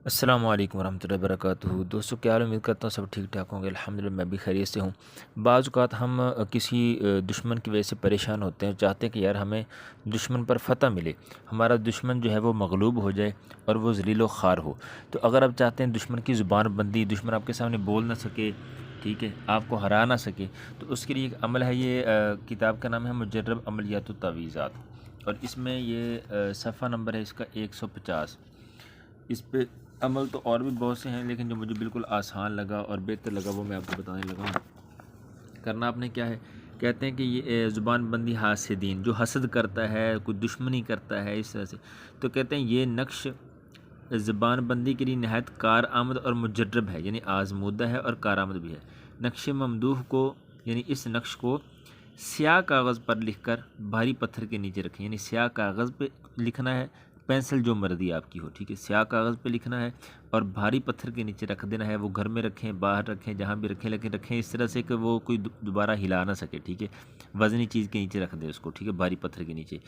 अस्सलामु अलैकुम वरहमतुल्लाहि वबरकातुहू। दोस्तों क्या हाल है? उम्मीद करता हूँ सब ठीक ठाक होंगे। अल्हम्दुलिल्लाह मैं भी खैरियत से हूँ। बाज़ औक़ात हम किसी दुश्मन की वजह से परेशान होते हैं, चाहते हैं कि यार हमें दुश्मन पर फ़तह मिले, हमारा दुश्मन जो है वो मग़लूब हो जाए और वो ज़लील व ख़ार हो। तो अगर आप चाहते हैं दुश्मन की ज़ुबान बंदी, दुश्मन आपके सामने बोल ना सके, ठीक है, आपको हरा ना सके, तो उसके लिए एक अमल है। ये किताब का नाम है मुजर्रब अमलियात तावीज़ात और इसमें ये सफ़ा नंबर है इसका 150। इस पे अमल तो और भी बहुत से हैं, लेकिन जो मुझे बिल्कुल आसान लगा और बेहतर लगा वो मैं आपको बताने लगा हूँ। करना आपने क्या है, कहते हैं कि ये ज़ुबान बंदी हासिदीन, जो हसद करता है, कोई दुश्मनी करता है इस तरह से, तो कहते हैं ये नक्श ज़ुबान बंदी के लिए नहायत कार आमद और मुजर्रब है, यानी आजमूदा है और कार आमद भी है। नक्श ममदूह को, यानी इस नक्श को स्याह कागज़ पर लिखकर भारी पत्थर के नीचे रखें, यानी स्याह कागज़ पे लिखना है, पेंसिल जो मर्ज़ी आपकी हो, ठीक है, स्याह कागज़ पे लिखना है और भारी पत्थर के नीचे रख देना है। वो घर में रखें, बाहर रखें, जहाँ भी रखें, लेकिन रखें इस तरह से कि वो कोई दोबारा हिला ना सके, ठीक है, वज़नी चीज़ के नीचे रख दें उसको, ठीक है, भारी पत्थर के नीचे।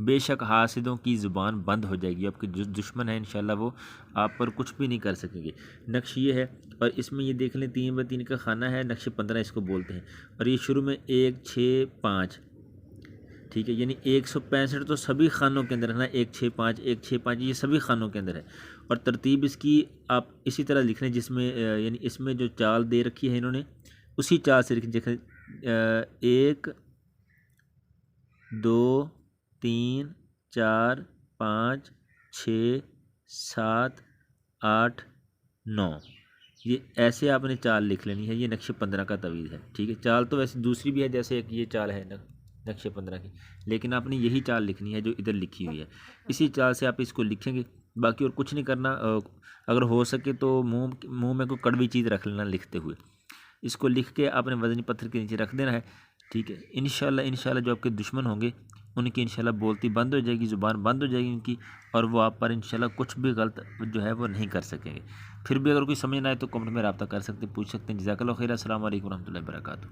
बेशक हासिदों की ज़ुबान बंद हो जाएगी, आपके जो दुश्मन है इंशाल्लाह वो आप पर कुछ भी नहीं कर सकेंगे। नक्श ये है और इसमें ये देख लें 3 × 3 का खाना है, नक्श 15 इसको बोलते हैं और ये शुरू में 1, 6, 5, ठीक है, यानी 165 तो सभी खानों के अंदर है ना, 1, 6, 5, 1, 6, 5 ये सभी खानों के अंदर है। और तरतीब इसकी आप इसी तरह लिख लें जिसमें यानी इसमें जो चाल दे रखी है इन्होंने उसी चाल से लिखें। देखें 1, 2, 3, 4, 5, 6, 7, 8, 9, ये ऐसे आपने चाल लिख लेनी है। ये नक्श 15 का तवीज़ है, ठीक है। चाल तो वैसे दूसरी भी है, जैसे एक ये चाल है नक्श 15 की, लेकिन आपने यही चाल लिखनी है जो इधर लिखी हुई है। इसी चाल से आप इसको लिखेंगे, बाकी और कुछ नहीं करना। अगर हो सके तो मुंह में कोई कड़वी चीज़ रख लेना लिखते हुए। इसको लिख के आपने वज़नी पत्थर के नीचे रख देना है, ठीक है। इंशाल्लाह जो आपके दुश्मन होंगे उनकी इंशाल्लाह बोलती बंद हो जाएगी, ज़ुबान बंद हो जाएगी उनकी, और वो आप पर इंशाल्लाह कुछ भी गलत जो है वो नहीं कर सकेंगे। फिर भी अगर कोई समझ ना आए तो कमेंट में रब्ता कर सकते, पूछ सकते हैं। जज़ाकल्लाहु खैर। अस्सलामु अलैकुम रहमतुल्लाहि व बरकातुहू।